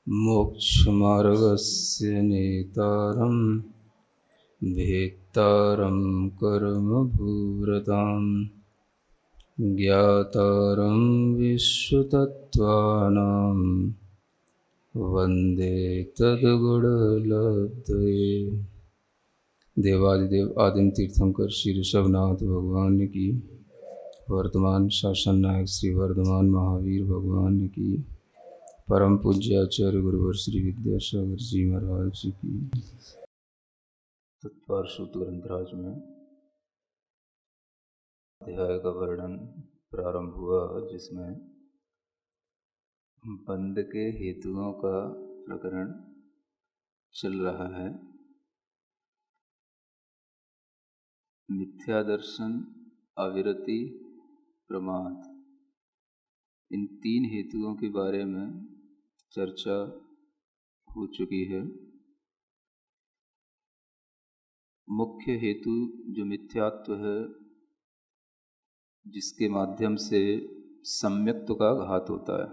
मोक्षमार्गस्य नेतारं भेत्तारं कर्मभूरतां ज्ञातारं विश्वतत्त्वानां वन्दे तद्गुणलब्धये। देवादिदेव आदिम तीर्थंकर श्री ऋषभनाथ भगवान की, वर्तमान शासन नायक श्री वर्धमान महावीर भगवान की, परम पूज्य आचार्य गुरुवर श्री विद्यासागर जी महाराज जी की। तत्पर सूत्र ग्रंथराज में अध्याय का वर्णन प्रारंभ हुआ, जिसमें बंध के हेतुओं का प्रकरण चल रहा है। मिथ्या दर्शन, अविरति, प्रमाद, इन तीन हेतुओं के बारे में चर्चा हो चुकी है। मुख्य हेतु जो मिथ्यात्व है, जिसके माध्यम से सम्यक्त्व का घात होता है।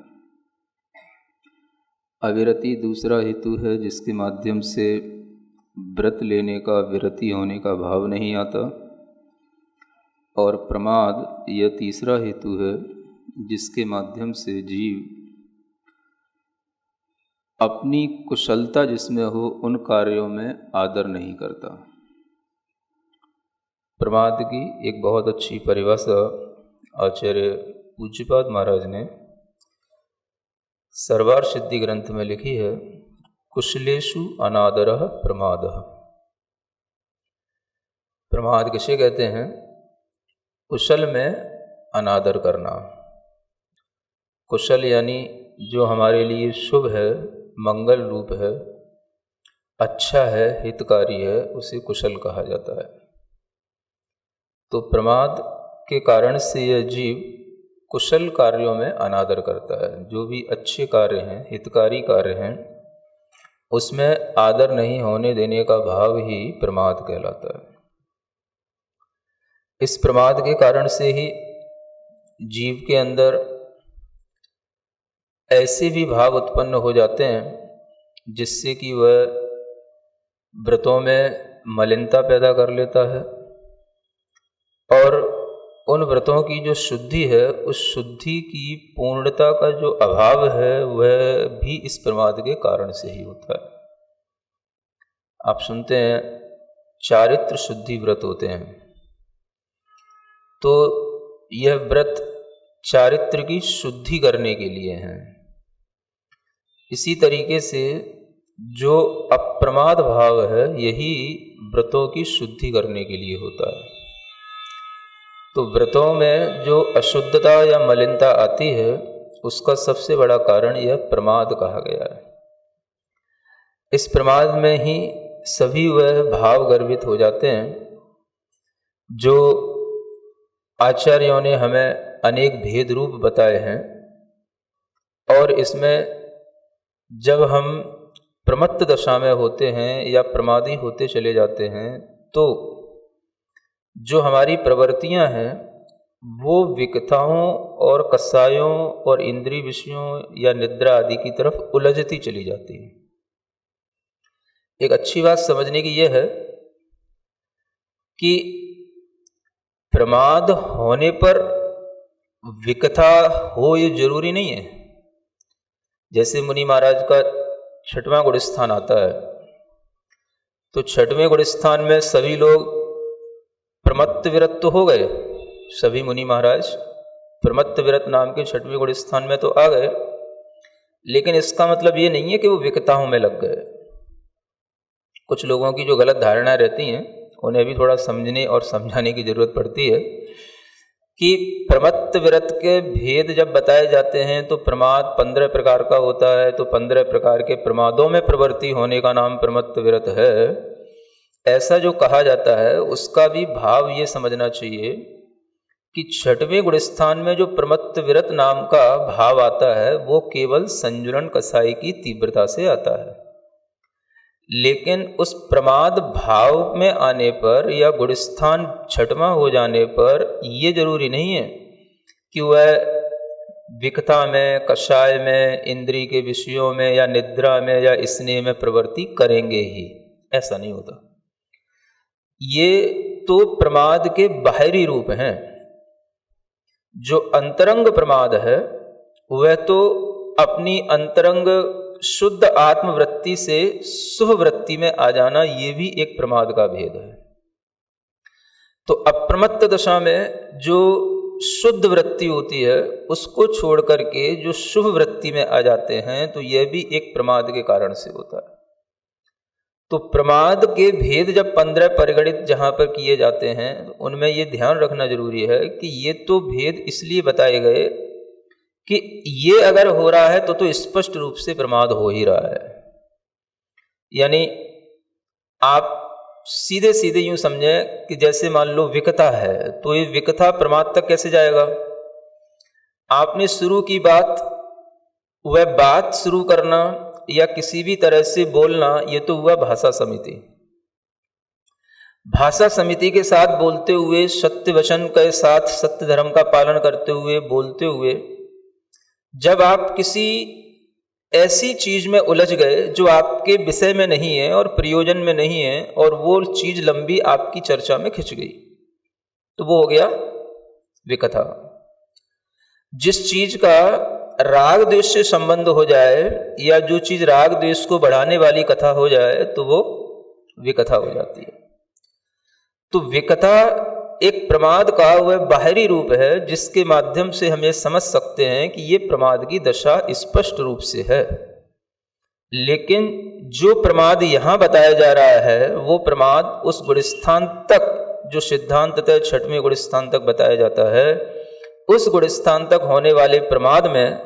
अविरति दूसरा हेतु है, जिसके माध्यम से व्रत लेने का, विरति होने का भाव नहीं आता। और प्रमाद यह तीसरा हेतु है, जिसके माध्यम से जीव अपनी कुशलता जिसमें हो उन कार्यों में आदर नहीं करता। प्रमाद की एक बहुत अच्छी परिभाषा आचार्य पूज्यपाद महाराज ने सर्वार सिद्धि ग्रंथ में लिखी है। कुशलेषु अनादरः प्रमादः। प्रमाद किसे कहते हैं? कुशल में अनादर करना। कुशल यानी जो हमारे लिए शुभ है, मंगल रूप है, अच्छा है, हितकारी है, उसे कुशल कहा जाता है। तो प्रमाद के कारण से यह जीव कुशल कार्यों में अनादर करता है। जो भी अच्छे कार्य हैं, हितकारी कार्य हैं, उसमें आदर नहीं होने देने का भाव ही प्रमाद कहलाता है। इस प्रमाद के कारण से ही जीव के अंदर ऐसे भी भाव उत्पन्न हो जाते हैं जिससे कि वह व्रतों में मलिनता पैदा कर लेता है, और उन व्रतों की जो शुद्धि है, उस शुद्धि की पूर्णता का जो अभाव है, वह भी इस प्रमाद के कारण से ही होता है। आप सुनते हैं चारित्र शुद्धि व्रत होते हैं, तो यह व्रत चारित्र की शुद्धि करने के लिए हैं। इसी तरीके से जो अप्रमाद भाव है, यही व्रतों की शुद्धि करने के लिए होता है। तो व्रतों में जो अशुद्धता या मलिनता आती है, उसका सबसे बड़ा कारण यह प्रमाद कहा गया है। इस प्रमाद में ही सभी वह भाव गर्भित हो जाते हैं जो आचार्यों ने हमें अनेक भेद रूप बताए हैं। और इसमें जब हम प्रमत्त दशा में होते हैं या प्रमादी होते चले जाते हैं, तो जो हमारी प्रवृत्तियां हैं वो विकथाओं और कसायों और इंद्रिय विषयों या निद्रा आदि की तरफ उलझती चली जाती है। एक अच्छी बात समझने की यह है कि प्रमाद होने पर विकथा हो ये जरूरी नहीं है। जैसे मुनि महाराज का 6वां गुण स्थान आता है, तो 6वें गुण स्थान में सभी लोग प्रमत्त विरत तो हो गए। सभी मुनि महाराज प्रमत्त विरत नाम के 6वें गुण स्थान में तो आ गए, लेकिन इसका मतलब ये नहीं है कि वो विकताओं में लग गए। कुछ लोगों की जो गलत धारणाएं रहती हैं, उन्हें भी थोड़ा समझने और समझाने की जरूरत पड़ती है कि प्रमत्त विरत के भेद जब बताए जाते हैं तो प्रमाद 15 प्रकार का होता है। तो 15 प्रकार के प्रमादों में प्रवृत्ति होने का नाम प्रमत्त विरत है, ऐसा जो कहा जाता है, उसका भी भाव ये समझना चाहिए कि 6वें गुण स्थान में जो प्रमत्त विरत नाम का भाव आता है, वो केवल संजुलन कसाई की तीव्रता से आता है। लेकिन उस प्रमाद भाव में आने पर या गुणस्थान 6वां हो जाने पर ये जरूरी नहीं है कि वह विकथा में, कषाय में, इंद्रिय के विषयों में या निद्रा में या स्नेह में प्रवृत्ति करेंगे ही, ऐसा नहीं होता। ये तो प्रमाद के बाहरी रूप हैं। जो अंतरंग प्रमाद है वह तो अपनी अंतरंग शुद्ध आत्मवृत्ति से सुहवृत्ति में आ जाना, ये भी एक प्रमाद का भेद है। तो अप्रमत्त दशा में जो शुद्ध वृत्ति होती है उसको छोड़ करके जो शुभ वृत्ति में आ जाते हैं, तो यह भी एक प्रमाद के कारण से होता है। तो प्रमाद के भेद जब 15 परिगणित जहाँ पर किए जाते हैं, तो उनमें ये ध्यान रखना जरूरी है कि ये तो भेद इसलिए बताए गए कि ये अगर हो रहा है तो स्पष्ट रूप से प्रमाद हो ही रहा है। यानी आप सीधे सीधे यूं समझें कि जैसे मान लो विकथा है, तो ये विकथा प्रमाद तक कैसे जाएगा? आपने शुरू की बात, वह बात शुरू करना या किसी भी तरह से बोलना, ये तो हुआ भाषा समिति। भाषा समिति के साथ बोलते हुए, सत्य वचन के साथ सत्य धर्म का पालन करते हुए, बोलते हुए, जब आप किसी ऐसी चीज में उलझ गए जो आपके विषय में नहीं है और प्रयोजन में नहीं है, और वो चीज लंबी आपकी चर्चा में खिंच गई, तो वो हो गया विकथा। जिस चीज का राग द्वेष से संबंध हो जाए या जो चीज राग द्वेष को बढ़ाने वाली कथा हो जाए, तो वो विकथा हो जाती है। तो विकथा एक प्रमाद का वह बाहरी रूप है जिसके माध्यम से हम ये समझ सकते हैं कि ये प्रमाद की दशा स्पष्ट रूप से है। लेकिन जो प्रमाद यहाँ बताया जा रहा है वो प्रमाद उस गुणस्थान तक, जो सिद्धांततः 6वें गुणस्थान तक बताया जाता है, उस गुणस्थान तक होने वाले प्रमाद में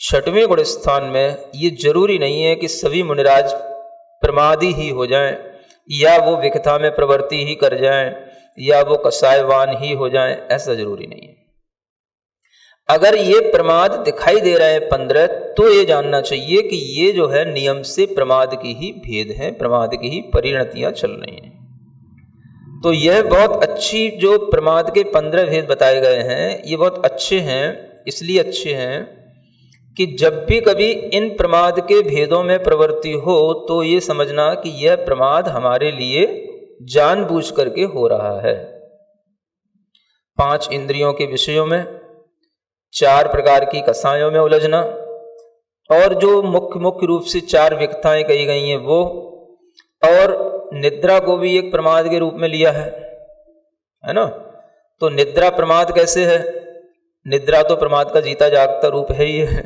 6वें गुणस्थान में ये जरूरी नहीं है कि सभी मुनिराज प्रमादी ही हो जाएं, या वो विकथा में प्रवृत्ति ही कर जाएं, या वो कषायवान ही हो जाएं, ऐसा जरूरी नहीं है। अगर ये प्रमाद दिखाई दे रहे हैं 15, तो ये जानना चाहिए कि ये जो है नियम से प्रमाद की ही भेद हैं, प्रमाद की ही परिणतियां चल रही हैं। तो यह बहुत अच्छी जो प्रमाद के 15 भेद बताए गए हैं, ये बहुत अच्छे हैं। इसलिए अच्छे हैं कि जब भी कभी इन प्रमाद के भेदों में प्रवृत्ति हो तो ये समझना कि यह प्रमाद हमारे लिए जानबूझ करके हो रहा है। 5 इंद्रियों के विषयों में, 4 प्रकार की कसायों में उलझना, और जो मुख्य रूप से 4 विकथाएं कही गई हैं वो, और निद्रा को भी एक प्रमाद के रूप में लिया है ना। तो निद्रा प्रमाद कैसे है? निद्रा तो प्रमाद का जीता जागता रूप है ही है।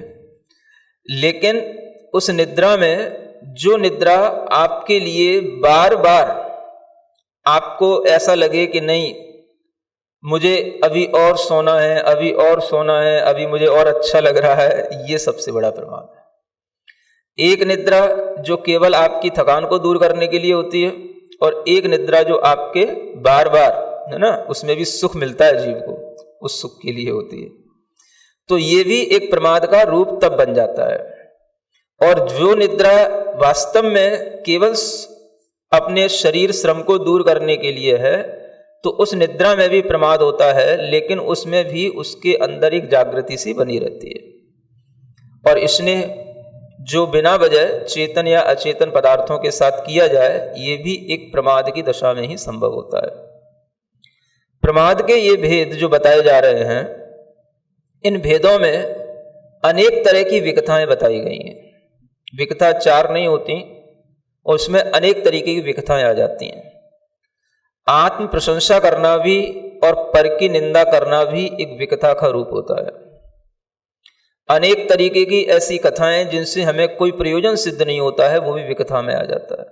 लेकिन उस निद्रा में जो निद्रा आपके लिए बार बार आपको ऐसा लगे कि नहीं मुझे अभी और सोना है, अभी और सोना है, अभी मुझे और अच्छा लग रहा है, ये सबसे बड़ा प्रमाद है। एक निद्रा जो केवल आपकी थकान को दूर करने के लिए होती है, और एक निद्रा जो आपके बार बार, है ना, उसमें भी सुख मिलता है जीव को, उस सुख के लिए होती है। तो ये भी एक प्रमाद का रूप तब बन जाता है। और जो निद्रा वास्तव में केवल अपने शरीर श्रम को दूर करने के लिए है, तो उस निद्रा में भी प्रमाद होता है, लेकिन उसमें भी उसके अंदर एक जागृति सी बनी रहती है। और इसने जो बिना वजह चेतन या अचेतन पदार्थों के साथ किया जाए, ये भी एक प्रमाद की दशा में ही संभव होता है। प्रमाद के ये भेद जो बताए जा रहे हैं, इन भेदों में अनेक तरह की विकथाएं बताई गई हैं। विकथा 4 नहीं होती, और उसमें अनेक तरीके की विकथाएं आ जाती हैं। आत्म प्रशंसा करना भी और पर की निंदा करना भी एक विकथा का रूप होता है। अनेक तरीके की ऐसी कथाएं जिनसे हमें कोई प्रयोजन सिद्ध नहीं होता है, वो भी विकथा में आ जाता है।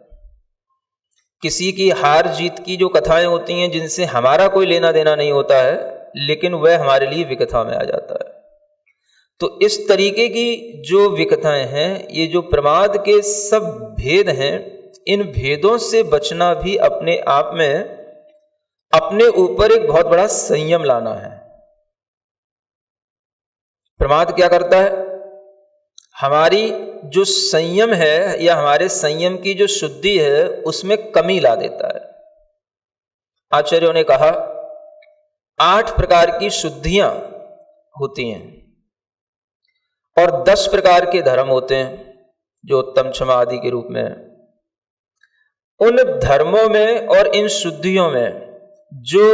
किसी की हार जीत की जो कथाएं होती हैं जिनसे हमारा कोई लेना देना नहीं होता है, लेकिन वह हमारे लिए विकथा में आ जाता है। तो इस तरीके की जो विकथाएं हैं, ये जो प्रमाद के सब भेद हैं, इन भेदों से बचना भी अपने आप में अपने ऊपर एक बहुत बड़ा संयम लाना है। प्रमाद क्या करता है? हमारी जो संयम है या हमारे संयम की जो शुद्धि है, उसमें कमी ला देता है। आचार्यों ने कहा 8 प्रकार की शुद्धियां होती हैं। और 10 प्रकार के धर्म होते हैं जो उत्तम क्षमा आदि के रूप में है। उन धर्मों में और इन शुद्धियों में जो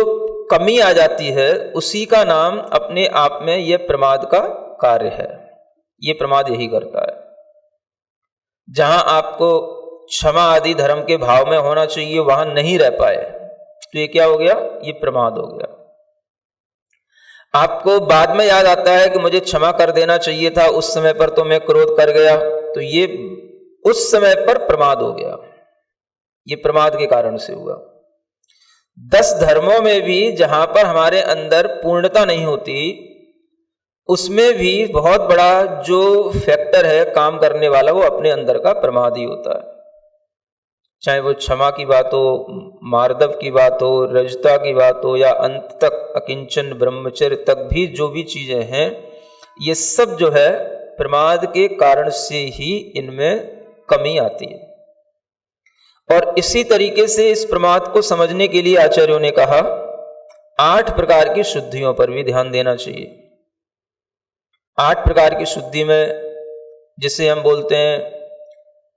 कमी आ जाती है उसी का नाम अपने आप में यह प्रमाद का कार्य है। ये प्रमाद यही करता है। जहां आपको क्षमा आदि धर्म के भाव में होना चाहिए वहां नहीं रह पाए तो ये क्या हो गया? ये प्रमाद हो गया। आपको बाद में याद आता है कि मुझे क्षमा कर देना चाहिए था, उस समय पर तो मैं क्रोध कर गया, तो ये उस समय पर प्रमाद हो गया। ये प्रमाद के कारण से हुआ। 10 धर्मों में भी जहां पर हमारे अंदर पूर्णता नहीं होती उसमें भी बहुत बड़ा जो फैक्टर है काम करने वाला वो अपने अंदर का प्रमाद ही होता है। चाहे वो क्षमा की बात हो, मार्दव की बात हो, रजता की बात हो, या अंत तक अकिंचन ब्रह्मचर्य तक भी जो भी चीजें हैं ये सब जो है प्रमाद के कारण से ही इनमें कमी आती है। और इसी तरीके से इस प्रमाद को समझने के लिए आचार्यों ने कहा 8 प्रकार की शुद्धियों पर भी ध्यान देना चाहिए। 8 प्रकार की शुद्धि में जिसे हम बोलते हैं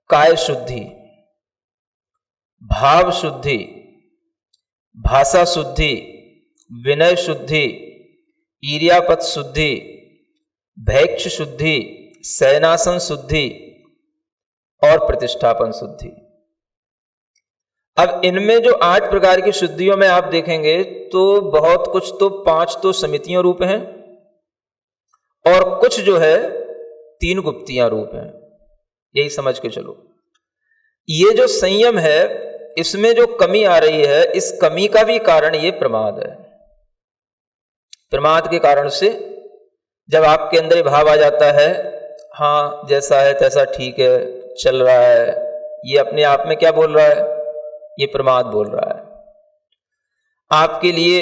काय शुद्धि, भाव शुद्धि, भाषा शुद्धि, विनय शुद्धि, ईर्यापत शुद्धि, भैक्ष शुद्धि, शयनासन शुद्धि और प्रतिष्ठापन शुद्धि। अब इनमें जो 8 प्रकार की शुद्धियों में आप देखेंगे तो बहुत कुछ तो 5 तो समितियों रूप हैं और कुछ जो है 3 गुप्तियां रूप हैं। यही समझ के चलो। ये जो संयम है इसमें जो कमी आ रही है इस कमी का भी कारण ये प्रमाद है। प्रमाद के कारण से जब आपके अंदर भाव आ जाता है हाँ जैसा है तैसा ठीक है चल रहा है, ये अपने आप में क्या बोल रहा है? ये प्रमाद बोल रहा है। आपके लिए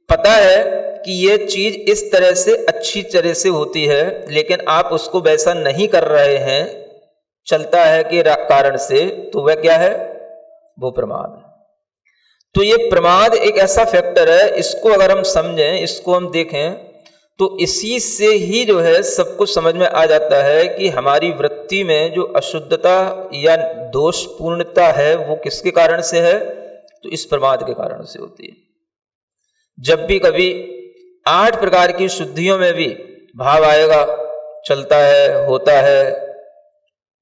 पता है कि ये चीज इस तरह से अच्छी तरह से होती है लेकिन आप उसको वैसा नहीं कर रहे हैं, चलता है कि कारण से, तो वह क्या है? वो प्रमाद है। तो ये प्रमाद एक ऐसा फैक्टर है, इसको अगर हम समझें, इसको हम देखें तो इसी से ही जो है सब कुछ समझ में आ जाता है कि हमारी वृत्ति में जो अशुद्धता या दोषपूर्णता है वो किसके कारण से है? तो इस प्रमाद के कारण से होती है। जब भी कभी 8 प्रकार की शुद्धियों में भी भाव आएगा, चलता है, होता है,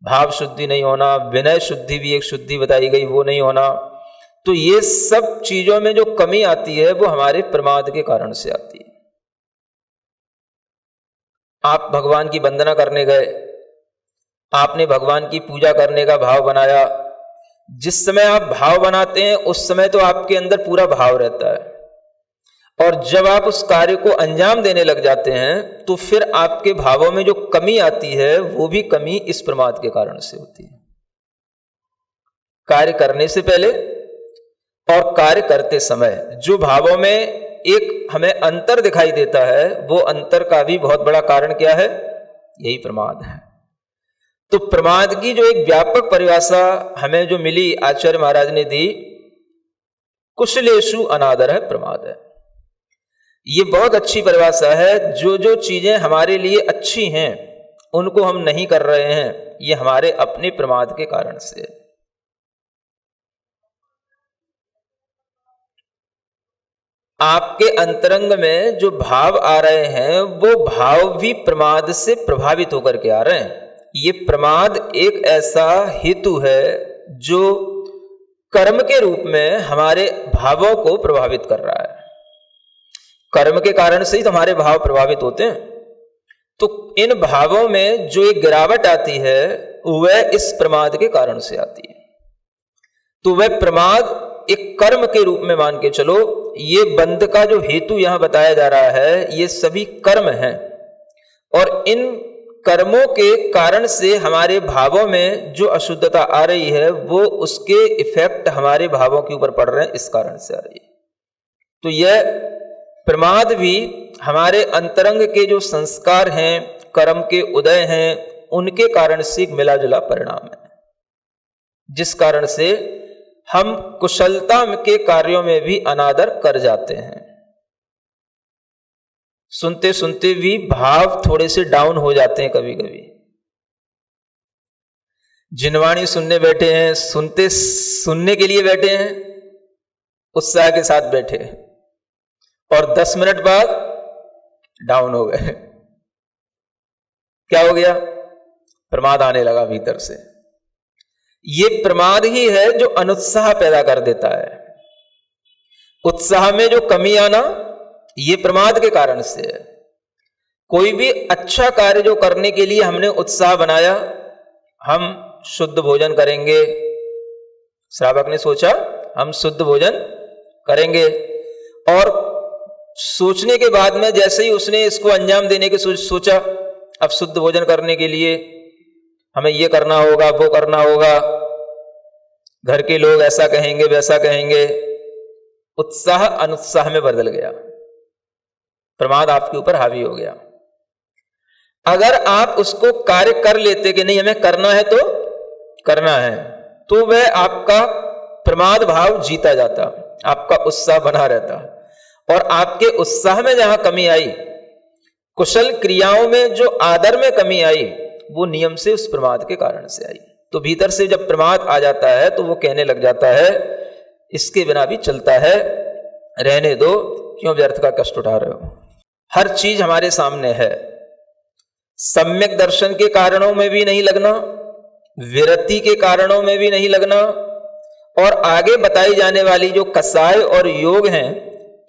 भाव शुद्धि नहीं होना, विनय शुद्धि भी एक शुद्धि बताई गई वो नहीं होना, तो ये सब चीजों में जो कमी आती है वो हमारे प्रमाद के कारण से आती है। आप भगवान की वंदना करने गए, आपने भगवान की पूजा करने का भाव बनाया, जिस समय आप भाव बनाते हैं उस समय तो आपके अंदर पूरा भाव रहता है और जब आप उस कार्य को अंजाम देने लग जाते हैं तो फिर आपके भावों में जो कमी आती है वो भी कमी इस प्रमाद के कारण से होती है। कार्य करने से पहले और कार्य करते समय जो भावों में एक हमें अंतर दिखाई देता है वो अंतर का भी बहुत बड़ा कारण क्या है? यही प्रमाद है। तो प्रमाद की जो एक व्यापक परिभाषा हमें जो मिली आचार्य महाराज ने दी, कुशलेषु अनादर है प्रमाद है। ये बहुत अच्छी परिभाषा है। जो जो चीजें हमारे लिए अच्छी हैं उनको हम नहीं कर रहे हैं, ये हमारे अपने प्रमाद के कारण से है। आपके अंतरंग में जो भाव आ रहे हैं वो भाव भी प्रमाद से प्रभावित होकर के आ रहे हैं। ये प्रमाद एक ऐसा हेतु है जो कर्म के रूप में हमारे भावों को प्रभावित कर रहा है। कर्म के कारण से ही तो हमारे भाव प्रभावित होते हैं। तो इन भावों में जो एक गिरावट आती है वह इस प्रमाद के कारण से आती है। तो वह प्रमाद एक कर्म के रूप में मान के चलो, ये बंध का जो हेतु यहां बताया जा रहा है ये सभी कर्म हैं और इन कर्मों के कारण से हमारे भावों में जो अशुद्धता आ रही है वो उसके इफेक्ट हमारे भावों के ऊपर पड़ रहे हैं, इस कारण से आ रही है। तो यह प्रमाद भी हमारे अंतरंग के जो संस्कार हैं, कर्म के उदय हैं, उनके कारण से एक मिला जुला परिणाम है, जिस कारण से हम कुशलता के कार्यों में भी अनादर कर जाते हैं। सुनते सुनते भी भाव थोड़े से डाउन हो जाते हैं कभी कभी। जिनवाणी सुनने बैठे हैं, सुनने के लिए बैठे हैं, उत्साह के साथ बैठे और 10 मिनट बाद डाउन हो गए। क्या हो गया? प्रमाद आने लगा भीतर से। ये प्रमाद ही है जो अनुत्साह पैदा कर देता है। उत्साह में जो कमी आना, ये प्रमाद के कारण से है। कोई भी अच्छा कार्य जो करने के लिए हमने उत्साह बनाया, हम शुद्ध भोजन करेंगे, श्रावक ने सोचा हम शुद्ध भोजन करेंगे, और सोचने के बाद में जैसे ही उसने इसको अंजाम देने की सोचा, अब शुद्ध भोजन करने के लिए हमें ये करना होगा, वो करना होगा, घर के लोग ऐसा कहेंगे, वैसा कहेंगे, उत्साह अनुत्साह में बदल गया, प्रमाद आपके ऊपर हावी हो गया। अगर आप उसको कार्य कर लेते कि नहीं हमें करना है तो करना है, तो वह आपका प्रमाद भाव जीता जाता, आपका उत्साह बना रहता। और आपके उत्साह में जहां कमी आई, कुशल क्रियाओं में जो आदर में कमी आई, वो नियम से उस प्रमाद के कारण से आई। तो भीतर से जब प्रमाद आ जाता है तो वो कहने लग जाता है इसके बिना भी चलता है, रहने दो, क्यों व्यर्थ का कष्ट उठा रहे हो। हर चीज हमारे सामने है। सम्यक दर्शन के कारणों में भी नहीं लगना, विरति के कारणों में भी नहीं लगना, और आगे बताई जाने वाली जो कसाय और योग हैं,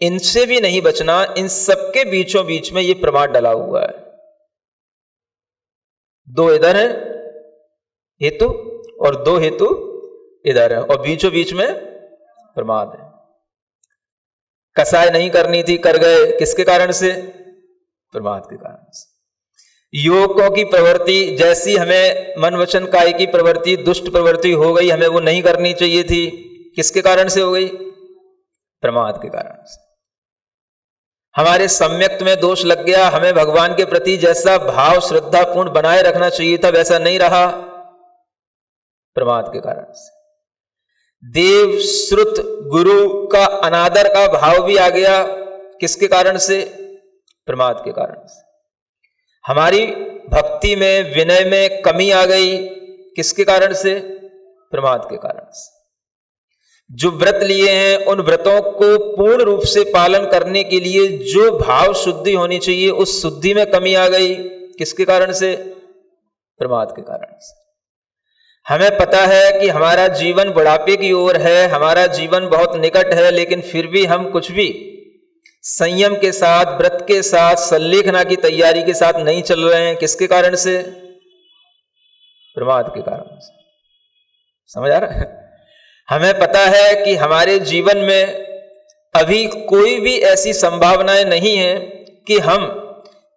इनसे भी नहीं बचना। इन सबके बीचों बीच में ये प्रमाद डला हुआ है। दो इधर हैं हेतु और दो हेतु इधर है, और बीचों बीच में प्रमाद है। कसाय नहीं करनी थी, कर गए, किसके कारण से? प्रमाद के कारण से। योगों की प्रवृत्ति, जैसी हमें मन वचन काय की प्रवृत्ति दुष्ट प्रवृत्ति हो गई, हमें वो नहीं करनी चाहिए थी, किसके कारण से हो गई? प्रमाद के कारण से। हमारे सम्यक्त में दोष लग गया, हमें भगवान के प्रति जैसा भाव श्रद्धा पूर्ण बनाए रखना चाहिए था वैसा नहीं रहा, प्रमाद के कारण से। देव श्रुत गुरु का अनादर का भाव भी आ गया, किसके कारण से? प्रमाद के कारण से। हमारी भक्ति में विनय में कमी आ गई, किसके कारण से? प्रमाद के कारण से। जो व्रत लिए हैं उन व्रतों को पूर्ण रूप से पालन करने के लिए जो भाव शुद्धि होनी चाहिए, उस शुद्धि में कमी आ गई, किसके कारण से? प्रमाद के कारण से। हमें पता है कि हमारा जीवन बुढ़ापे की ओर है, हमारा जीवन बहुत निकट है, लेकिन फिर भी हम कुछ भी संयम के साथ, व्रत के साथ, सल्लेखना की तैयारी के साथ नहीं चल रहे हैं, किसके कारण से? प्रमाद के कारण से। समझ आ रहा है? हमें पता है कि हमारे जीवन में अभी कोई भी ऐसी संभावनाएं नहीं है कि हम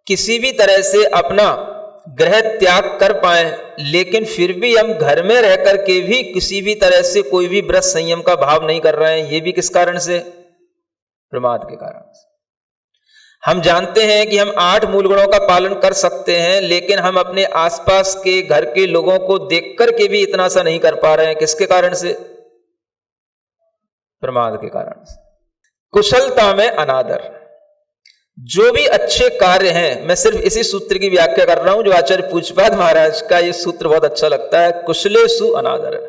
किसी भी तरह से अपना ग्रह त्याग कर पाए, लेकिन फिर भी हम घर में रह करके भी किसी भी तरह से कोई भी व्रत संयम का भाव नहीं कर रहे हैं। ये भी किस कारण से? प्रमाद के कारण से। हम जानते हैं कि हम 8 मूल गुणों का पालन कर सकते हैं, लेकिन हम अपने आसपास के घर के लोगों को देख करके भी इतना सा नहीं कर पा रहे हैं, किसके कारण से? प्रमाद के कारण से। कुशलता में अनादर। जो भी अच्छे कार्य हैं, मैं सिर्फ इसी सूत्र की व्याख्या कर रहा हूं जो आचार्य पूज्यपाद महाराज का ये सूत्र बहुत अच्छा लगता है, कुशलेषु अनादर।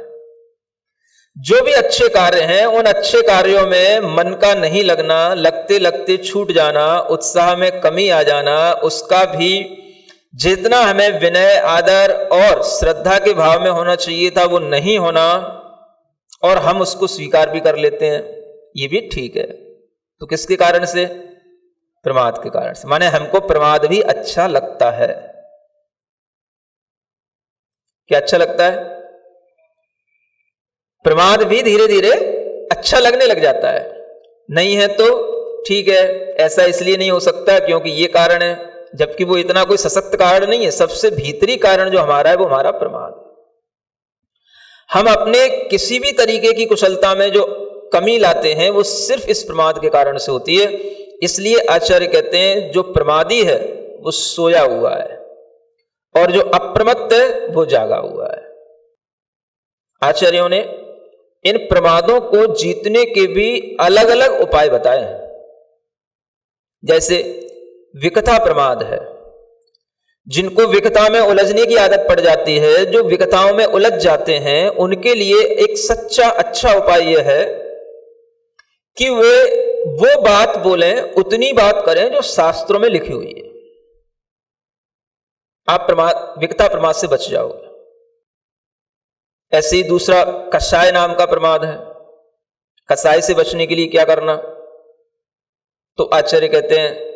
जो भी अच्छे कार्य हैं उन अच्छे कार्यों में मन का नहीं लगना, लगते लगते छूट जाना, उत्साह में कमी आ जाना, उसका भी जितना हमें विनय आदर और श्रद्धा के भाव में होना चाहिए था वो नहीं होना, और हम उसको स्वीकार भी कर लेते हैं, ये भी ठीक है। तो किसके कारण से? प्रमाद के कारण से। माने हमको प्रमाद भी अच्छा लगता है। क्या अच्छा लगता है? प्रमाद भी धीरे धीरे अच्छा लगने लग जाता है। नहीं है तो ठीक है, ऐसा इसलिए नहीं हो सकता क्योंकि ये कारण है, जबकि वो इतना कोई सशक्त कारण नहीं है। सबसे भीतरी कारण जो हमारा है वो हमारा प्रमाद। हम अपने किसी भी तरीके की कुशलता में जो कमी लाते हैं वो सिर्फ इस प्रमाद के कारण से होती है। इसलिए आचार्य कहते हैं जो प्रमादी है वो सोया हुआ है और जो अप्रमत्त है वो जागा हुआ है। आचार्यों ने इन प्रमादों को जीतने के भी अलग अलग उपाय बताए हैं। जैसे विकथा प्रमाद है। जिनको विकथा में उलझने की आदत पड़ जाती है, जो विकथाओं में उलझ जाते हैं, उनके लिए एक सच्चा अच्छा उपाय यह है कि वे वो बात बोलें, उतनी बात करें जो शास्त्रों में लिखी हुई है। आप विकथा प्रमाद से बच जाओगे। ऐसे ही दूसरा कषाय नाम का प्रमाद है। कषाय से बचने के लिए क्या करना? तो आचार्य कहते हैं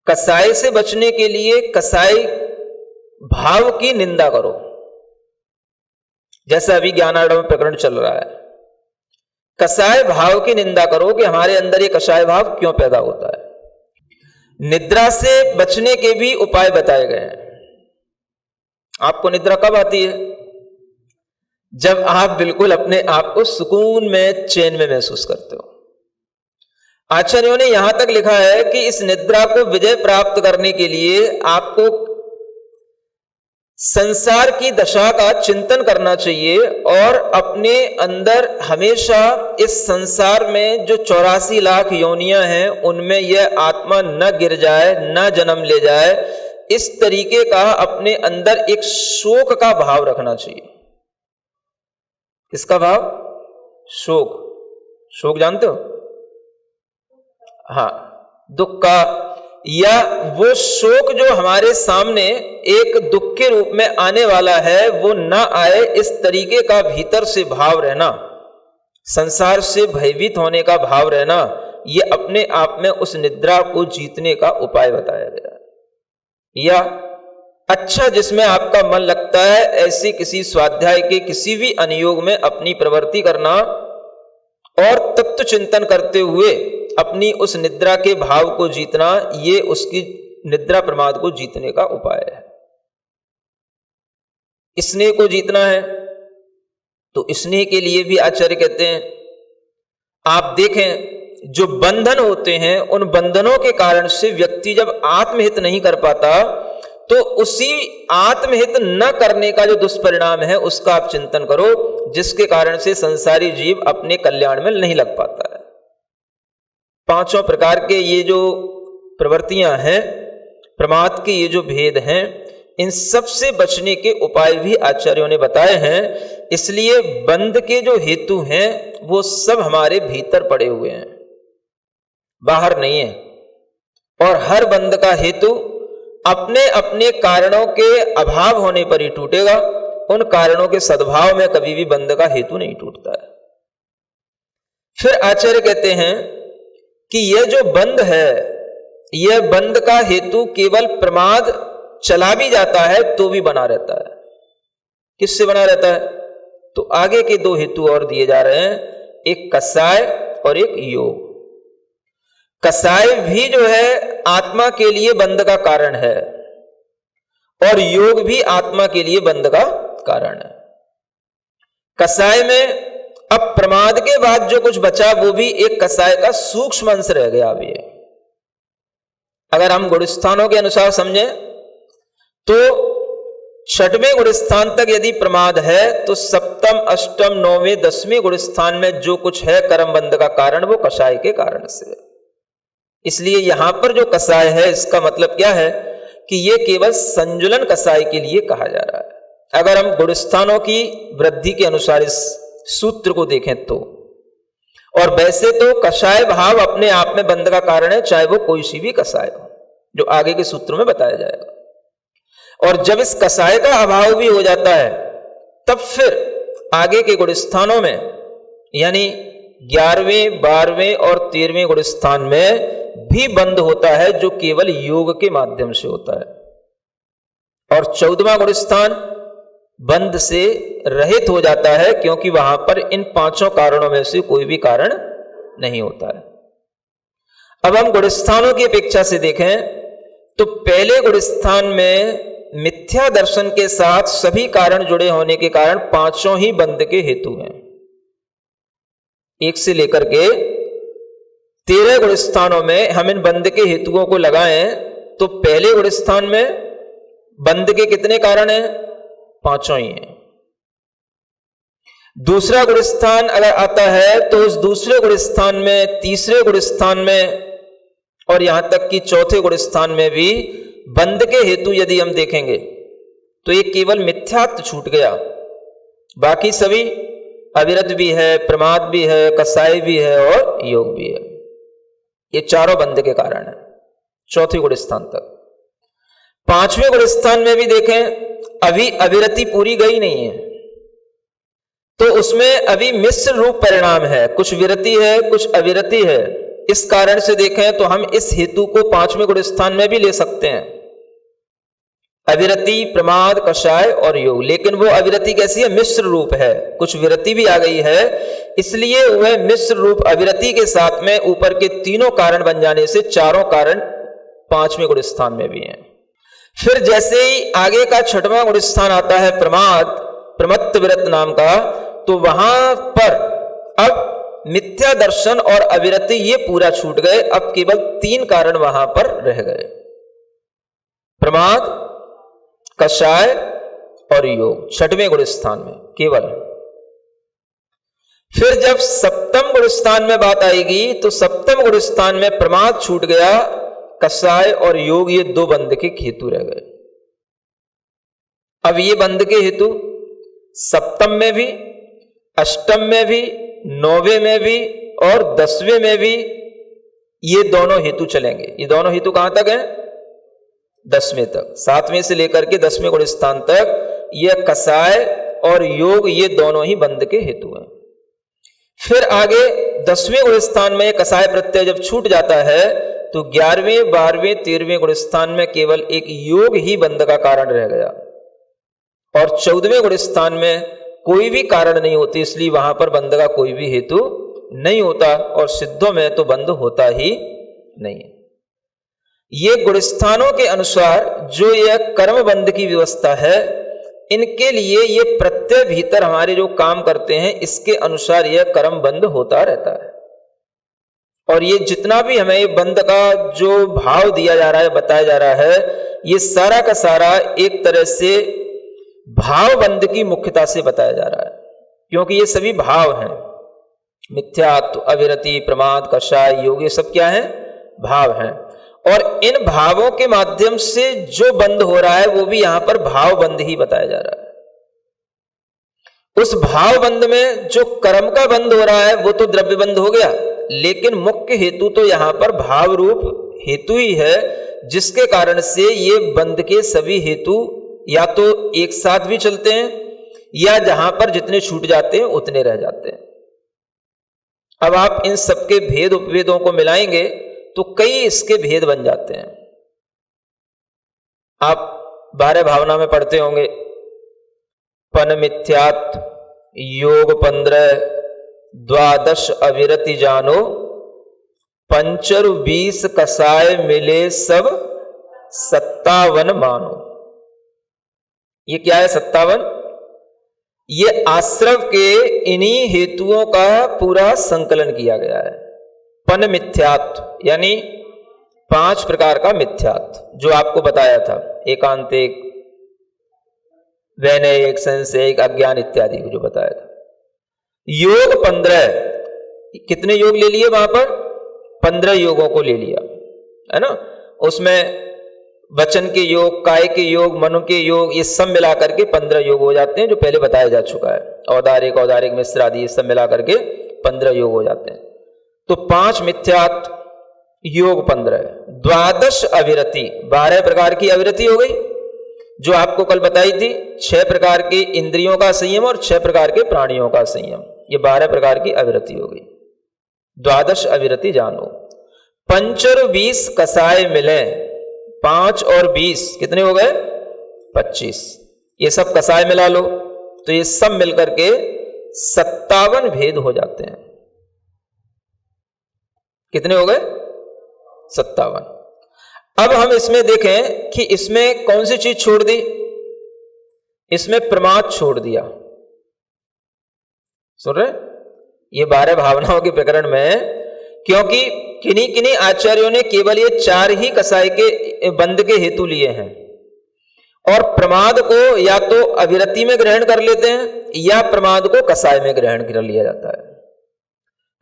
कषाय से बचने के लिए कषाय भाव की निंदा करो। जैसा अभी ज्ञानार्णव प्रकरण चल रहा है, कषाय भाव की निंदा करो कि हमारे अंदर ये कषाय भाव क्यों पैदा होता है। निद्रा से बचने के भी उपाय बताए गए हैं। आपको निद्रा कब आती है? जब आप बिल्कुल अपने आप को सुकून में, चैन में महसूस करते हो। आचार्यों ने यहां तक लिखा है कि इस निद्रा को विजय प्राप्त करने के लिए आपको संसार की दशा का चिंतन करना चाहिए और अपने अंदर हमेशा इस संसार में जो 84 लाख योनियां हैं उनमें यह आत्मा न गिर जाए, न जन्म ले जाए, इस तरीके का अपने अंदर एक शोक का भाव रखना चाहिए। किसका भाव? शोक। शोक जानते हो? हाँ, दुख का, या वो शोक जो हमारे सामने एक दुख के रूप में आने वाला है वो ना आए, इस तरीके का भीतर से भाव रहना, संसार से भयभीत होने का भाव रहना, ये अपने आप में उस निद्रा को जीतने का उपाय बताया गया। या अच्छा जिसमें आपका मन लगता है ऐसे किसी स्वाध्याय के किसी भी अनुयोग में अपनी प्रवृत्ति करना और तत्व चिंतन करते हुए अपनी उस निद्रा के भाव को जीतना, ये उसकी निद्रा प्रमाद को जीतने का उपाय है। स्नेह को जीतना है तो स्नेह के लिए भी आचार्य कहते हैं, आप देखें जो बंधन होते हैं उन बंधनों के कारण से व्यक्ति जब आत्महित नहीं कर पाता तो उसी आत्महित न करने का जो दुष्परिणाम है उसका आप चिंतन करो, जिसके कारण से संसारी जीव अपने कल्याण में नहीं लग पाता है। पांचों प्रकार के ये जो प्रवृत्तियां हैं, प्रमाद के ये जो भेद हैं, इन सब से बचने के उपाय भी आचार्यों ने बताए हैं। इसलिए बंध के जो हेतु हैं वो सब हमारे भीतर पड़े हुए हैं, बाहर नहीं है। और हर बंध का हेतु अपने अपने कारणों के अभाव होने पर ही टूटेगा। उन कारणों के सद्भाव में कभी भी बंध का हेतु नहीं टूटता है। फिर आचार्य कहते हैं कि यह जो बंध है, यह बंध का हेतु केवल प्रमाद चला भी जाता है तो भी बना रहता है। किससे बना रहता है? तो आगे के दो हेतु और दिए जा रहे हैं, एक कषाय और एक योग। कषाय भी जो है आत्मा के लिए बंध का कारण है और योग भी आत्मा के लिए बंध का कारण है। कषाय में अब प्रमाद के बाद जो कुछ बचा वो भी एक कषाय का सूक्ष्म अंश रह गया। अभी अगर हम गुणस्थानों के अनुसार समझें तो छठवें गुणस्थान तक यदि प्रमाद है तो सप्तम, अष्टम, नौवें, 10वें गुणस्थान में जो कुछ है कर्म बंध का कारण वो कषाय के कारण से। इसलिए यहां पर जो कषाय है इसका मतलब क्या है कि यह केवल संजुलन कषाय के लिए कहा जा रहा है। अगर हम गुणस्थानों की वृद्धि के अनुसार इस सूत्र को देखें तो, और वैसे तो कषाय भाव अपने आप में बंध का कारण है, चाहे वो कोई सी भी कषाय हो, जो आगे के सूत्रों में बताया जाएगा। और जब इस कषाय का अभाव भी हो जाता है तब फिर आगे के गुणस्थानों में यानी 11वें, 12वें और 13वें गुणस्थान में भी बंध होता है जो केवल योग के माध्यम से होता है। और 14वां गुणस्थान बंध से रहित हो जाता है क्योंकि वहां पर इन पांचों कारणों में से कोई भी कारण नहीं होता है। अब हम गुणस्थानों की अपेक्षा से देखें तो पहले गुणस्थान में मिथ्या दर्शन के साथ सभी कारण जुड़े होने के कारण पांचों ही बंध के हेतु हैं। 1 से लेकर के 13 गुणस्थानों में हम इन बंध के हेतुओं को लगाएं तो पहले गुणस्थान में बंध के कितने कारण हैं? 5 ही हैं। दूसरा गुणस्थान अगर आता है तो उस दूसरे गुणस्थान में, तीसरे गुणस्थान में और यहां तक कि चौथे गुण स्थान में भी बंध के हेतु यदि हम देखेंगे तो ये केवल मिथ्यात्व छूट गया, बाकी सभी अविरत भी है, प्रमाद भी है, कसाय भी है और योग भी है। ये चारों बंध के कारण है चौथे गुण स्थान तक। पांचवें गुण स्थान में भी देखें, अभी अविरति पूरी गई नहीं है, तो उसमें अभी मिश्र रूप परिणाम है, कुछ विरति है कुछ अविरति है। इस कारण से देखें तो हम इस हेतु को पांचवें गुण स्थान में भी ले सकते हैं, अविरति, प्रमाद, कषाय और योग। लेकिन वो अविरति कैसी है? मिश्र रूप है, कुछ विरति भी आ गई है, इसलिए वह मिश्र रूप अविरति के साथ में ऊपर के तीनों कारण बन जाने से चारों कारण पांचवें गुण स्थान में भी हैं। फिर जैसे ही आगे का छठवां गुण स्थान आता है प्रमाद, प्रमत्त विरत नाम का, तो वहां पर अब मिथ्या दर्शन और अविरति ये पूरा छूट गए, अब केवल तीन कारण वहां पर रह गए, प्रमाद, कषाय और योग, छठवें गुण स्थान में केवल। फिर जब सप्तम गुण स्थान में बात आएगी तो सप्तम गुण स्थान में प्रमाद छूट गया, कषाय और योग ये दो बंध के हेतु रह गए। अब ये बंध के हेतु सप्तम में भी, अष्टम में भी, नौवें में भी और 10वें में भी ये दोनों हेतु चलेंगे। ये दोनों हेतु कहां तक हैं? 10वें तक। 7वें से लेकर के 10वें गुण स्थान तक ये कषाय और योग ये दोनों ही बंध के हेतु हैं। फिर आगे 10वें गुण स्थान में कषाय प्रत्यय जब छूट जाता है तो 11वें, 12वें, 13वें गुण स्थान में केवल एक योग ही बंध का कारण रह गया और 14वें गुण स्थान में कोई भी कारण नहीं होती, इसलिए वहां पर बंध का कोई भी हेतु नहीं होता और सिद्धों में तो बंध होता ही नहीं है। ये गुणस्थानों के अनुसार जो यह कर्म बंध की व्यवस्था है, इनके लिए ये प्रत्यय भीतर हमारे जो काम करते हैं इसके अनुसार यह कर्म बंध होता रहता है। और ये जितना भी हमें ये बंध का जो भाव दिया जा रहा है, बताया जा रहा है, ये सारा का सारा एक तरह से भाव बंध की मुख्यता से बताया जा रहा है, क्योंकि ये सभी भाव हैं। मिथ्यात्व, अविरति, प्रमाद, कषाय, योग, ये सब क्या है? भाव हैं। और इन भावों के माध्यम से जो बंध हो रहा है वो भी यहां पर भाव बंध ही बताया जा रहा है। उस भाव बंध में जो कर्म का बंध हो रहा है वो तो द्रव्य बंध हो गया, लेकिन मुख्य हेतु तो यहां पर भाव रूप हेतु ही है, जिसके कारण से ये बंध के सभी हेतु या तो एक साथ भी चलते हैं या जहां पर जितने छूट जाते हैं उतने रह जाते हैं। अब आप इन सबके भेद उपभेदों को मिलाएंगे तो कई इसके भेद बन जाते हैं। आप 12 भावना में पढ़ते होंगे, पन मिथ्यात्व, योग 15, 12 अविरति जानो, पंचरु 20 कषाय मिले सब 57 मानो। ये क्या है 57? ये आश्रव के इन्हीं हेतुओं का पूरा संकलन किया गया है। पन मिथ्यात्व यानी 5 प्रकार का मिथ्यात्व जो आपको बताया था, एकांतिक, वैनयिक, संशयिक, अज्ञान इत्यादि को जो बताया था। योग 15, कितने योग ले लिए वहां पर? 15 योगों को ले लिया है ना। उसमें वचन के योग, काय के योग, मनु के योग, ये सब मिला करके 15 योग हो जाते हैं, जो पहले बताया जा चुका है। औदारिक, औदारिक मिश्र आदि ये सब मिला करके 15 योग हो जाते हैं। तो 5 मिथ्यात्व, योग 15, 12 अविरति, 12 प्रकार की अविरति हो गई जो आपको कल बताई थी। 6 प्रकार के इंद्रियों का संयम और 6 प्रकार के प्राणियों का संयम, ये 12 प्रकार की अविरति हो गई। 12 अविरति जानो। पंचर 20 कषाय मिले, 5 और 20 कितने हो गए? 25। ये सब कषाय मिला लो तो ये सब मिलकर के 57 भेद हो जाते हैं। कितने हो गए? 57। अब हम इसमें देखें कि इसमें कौन सी चीज छोड़ दी? इसमें प्रमाद छोड़ दिया। सुन रहे? ये 12 भावनाओं के प्रकरण में, क्योंकि किन्हीं किन्हीं आचार्यों ने केवल ये 4 ही कषाय के बंध के हेतु लिए हैं और प्रमाद को या तो अविरति में ग्रहण कर लेते हैं या प्रमाद को कषाय में ग्रहण कर लिया जाता है।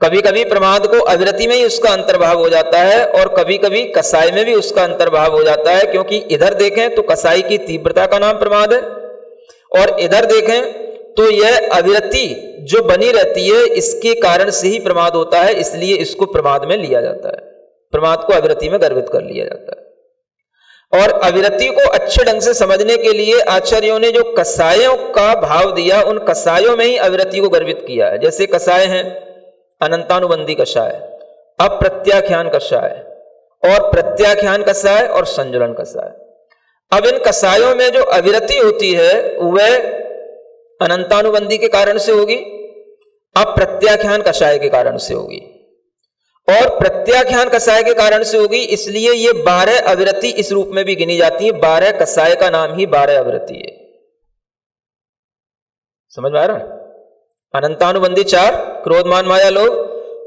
कभी कभी प्रमाद को अविरति में ही उसका अंतर्भाव हो जाता है और कभी कभी कसाय में भी उसका अंतर्भाव हो जाता है, क्योंकि इधर देखें तो कसाई की तीव्रता का नाम प्रमाद है और इधर देखें तो यह अविरति जो बनी रहती है इसके कारण से ही प्रमाद होता है, इसलिए इसको प्रमाद में लिया जाता है। प्रमाद को अविरति में गर्भित कर लिया जाता है। और अविरति को अच्छे ढंग से समझने के लिए आचार्यों ने जो कसायों का भाव दिया, उन कसायों में ही अविरति को गर्भित किया है। जैसे कसाय हैं अनंतानुबंधी कषाय, अप्रत्याख्यान कषाय और प्रत्याख्यान कषाय और संजुलन कषाय। अब इन कषायों में जो अविरति होती है वह अनंतानुबंधी के कारण से होगी, अप्रत्याख्यान कषाय के कारण से होगी और प्रत्याख्यान कषाय के कारण से होगी। इसलिए ये 12 अविरति इस रूप में भी गिनी जाती है। 12 कषाय का नाम ही 12 अविरति है। समझ में आ रहा है? अनंतानुबंधी 4 क्रोधमान माया लोभ,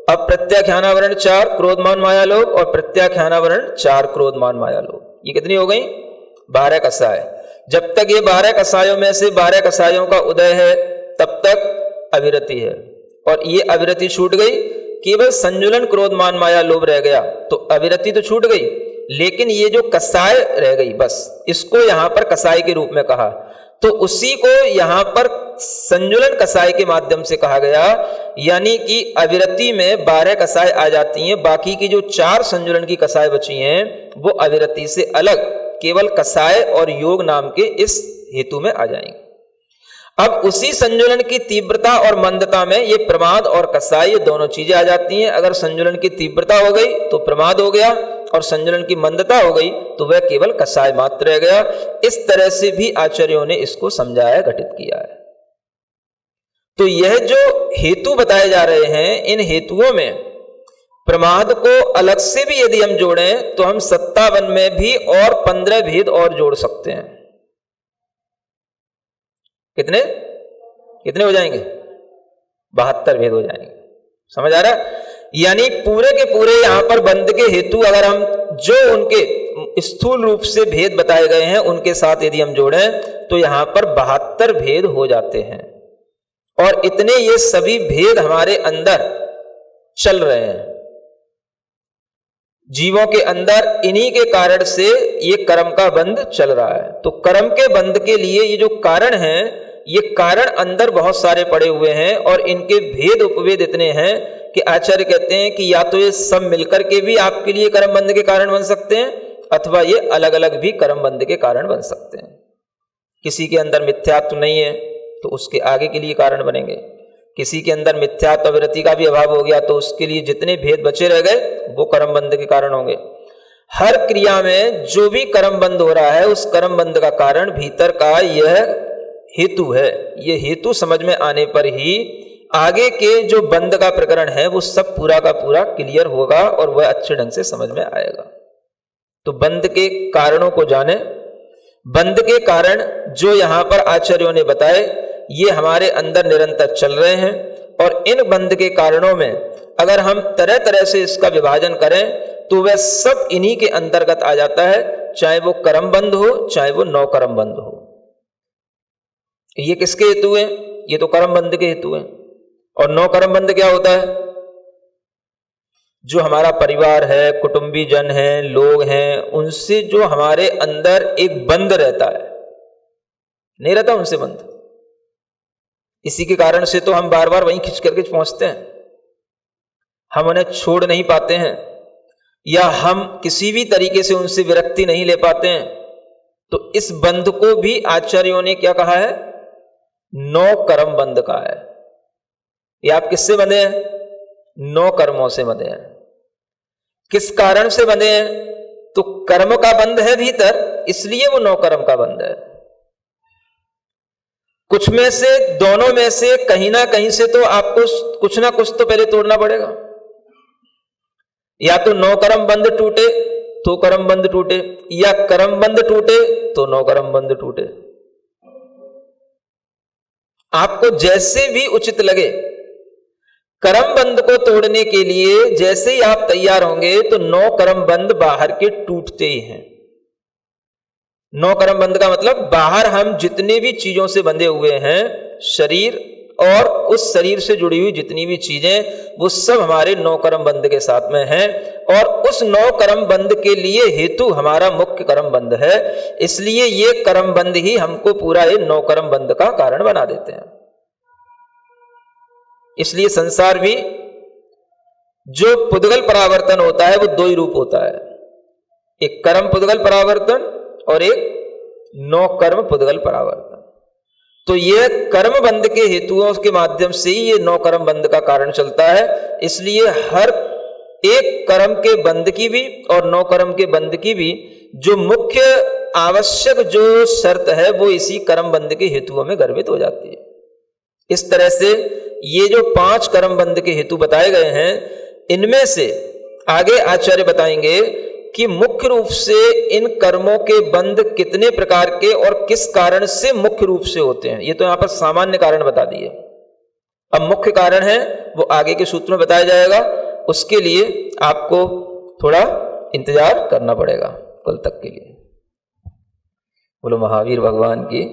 अप्रत्याख्यानावरण 4 क्रोधमान माया लोभ और प्रत्याख्यानावरण 4 क्रोधमान माया लोभ। ये कितनी हो गई? 12 कषाय। जब तक ये 12 कषायों में से 12 कषायों का उदय है तब तक अविरति है, और ये अविरति छूट गई, केवल संजुलन क्रोधमान माया लोभ रह गया, तो अविरति तो छूट गई, लेकिन ये जो कषाय रह गई बस, इसको यहां पर कषाय के रूप में कहा, तो उसी को यहां पर संजुलन कषाय के माध्यम से कहा गया। यानी कि अविरति में 12 कषाय आ जाती हैं, बाकी की जो 4 संजुलन की कषाय बची हैं वो अविरति से अलग केवल कषाय और योग नाम के इस हेतु में आ जाएंगे। अब उसी संजुलन की तीव्रता और मंदता में ये प्रमाद और कषाय ये दोनों चीजें आ जाती हैं। अगर संजुलन की तीव्रता हो गई तो प्रमाद हो गया और संजुलन की मंदता हो गई तो वह केवल कषाय मात्र रह गया। इस तरह से भी आचार्यों ने इसको समझाया, घटित किया है। तो यह जो हेतु बताए जा रहे हैं, इन हेतुओं में प्रमाद को अलग से भी यदि हम जोड़ें तो हम 57 में भी और 15 भेद और जोड़ सकते हैं। कितने कितने हो जाएंगे? 72 भेद हो जाएंगे। समझ आ रहा है? यानी पूरे के पूरे यहां पर बंध के हेतु अगर हम जो उनके स्थूल रूप से भेद बताए गए हैं उनके साथ यदि हम जोड़ें तो यहां पर 72 भेद हो जाते हैं। और इतने ये सभी भेद हमारे अंदर चल रहे हैं। जीवों के अंदर इन्हीं के कारण से ये कर्म का बंध चल रहा है। तो कर्म के बंध के लिए ये जो कारण हैं, ये कारण अंदर बहुत सारे पड़े हुए हैं और इनके भेद उपभेद इतने हैं कि आचार्य कहते हैं कि या तो ये सब मिलकर के भी आपके लिए कर्म बंध के कारण बन सकते हैं अथवा ये अलग अलग भी कर्म बंध के कारण बन सकते हैं। किसी के अंदर मिथ्यात्व नहीं है तो उसके आगे के लिए कारण बनेंगे। किसी के अंदर मिथ्यात्व अविरति का भी अभाव हो गया तो उसके लिए जितने भेद बचे रह गए वो कर्म बंध के कारण होंगे। हर क्रिया में जो भी कर्म बंध हो रहा है उस कर्म बंध का कारण भीतर का यह हेतु है। यह हेतु समझ में आने पर ही आगे के जो बंध का प्रकरण है वो सब पूरा का पूरा क्लियर होगा और वह अच्छे ढंग से समझ में आएगा। तो बंध के कारणों को जाने। बंध के कारण जो यहां पर आचार्यों ने बताए ये हमारे अंदर निरंतर चल रहे हैं और इन बंध के कारणों में अगर हम तरह तरह से इसका विभाजन करें तो वह सब इन्हीं के अंतर्गत आ जाता है, चाहे वो कर्म बंध हो चाहे वो नौ कर्म बंध हो। ये किसके हेतु है? ये तो कर्म बंध के हेतु है। और नौ कर्म बंध क्या होता है? जो हमारा परिवार है, कुटुंबी जन है, लोग हैं, उनसे जो हमारे अंदर एक बंध रहता है, नहीं रहता उनसे बंध। इसी के कारण से तो हम बार बार वहीं खिंच करके पहुंचते हैं, हम उन्हें छोड़ नहीं पाते हैं या हम किसी भी तरीके से उनसे विरक्ति नहीं ले पाते हैं। तो इस बंध को भी आचार्यों ने क्या कहा है? नौ कर्म बंध कहा है। ये आप किससे बंधे हैं? नौ कर्मों से बंधे हैं। किस कारण से बंधे हैं? तो कर्म का बंध है भीतर, इसलिए वो नौ कर्म का बंध है। कुछ में से, दोनों में से कहीं ना कहीं से तो आपको कुछ ना कुछ तो पहले तोड़ना पड़ेगा। या तो नौ कर्म बंध टूटे तो कर्म बंध टूटे, या कर्म बंध टूटे तो नौ कर्म बंध टूटे। आपको जैसे भी उचित लगे, कर्म बंध को तोड़ने के लिए जैसे ही आप तैयार होंगे तो नौ कर्म बंध बाहर के टूटते ही हैं। नौ कर्म बंध का मतलब बाहर हम जितने भी चीजों से बंधे हुए हैं, शरीर, और उस शरीर से जुड़ी हुई जितनी भी चीजें वो सब हमारे 9 कर्म बंध के साथ में हैं, और उस 9 कर्म बंध के लिए हेतु हमारा मुख्य कर्म बंध है। इसलिए ये कर्म बंध ही हमको पूरा ये 9 कर्म बंध का कारण बना देते हैं। इसलिए संसार भी जो पुद्गल परावर्तन होता है वो 2 ही रूप होता है, एक कर्म पुद्गल परावर्तन और एक 9 कर्म पुद्गल परावर्तन। तो ये कर्म बंध के हेतुओं के माध्यम से ही ये 9 कर्म बंध का कारण चलता है। इसलिए हर एक कर्म के बंध की भी और 9 कर्म के बंध की भी जो मुख्य आवश्यक जो शर्त है वो इसी कर्म बंध के हेतुओं में गर्भित हो जाती है। इस तरह से ये जो 5 कर्म बंध के हेतु बताए गए हैं, इनमें से आगे आचार्य बताएंगे कि मुख्य रूप से इन कर्मों के बंध कितने प्रकार के और किस कारण से मुख्य रूप से होते हैं। ये तो यहां पर सामान्य कारण बता दिए, अब मुख्य कारण है वो आगे के सूत्र में बताया जाएगा। उसके लिए आपको थोड़ा इंतजार करना पड़ेगा कल तक के लिए। बोलो महावीर भगवान की।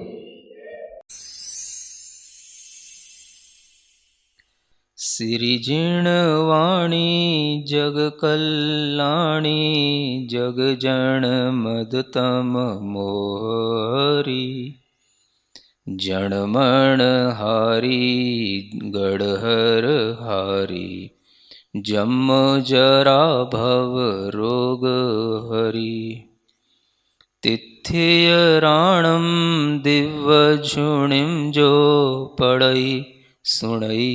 सिरिजिणवाणी जग कल्याणी जग जन मदतम मोहरी जनमण हारी गढ़हर हारी जम जरा भव रोग हरि तिथ्य राणम दिव्य झुणिम जो पड़ई सुणई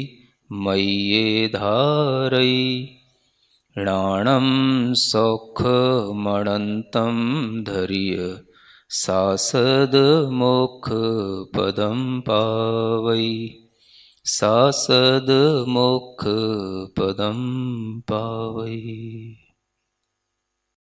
मय्ये धारई राणम सौख मणंतम धर्य सासद मोक्ष पदम पावई सासद मोक्ष पदम पावई।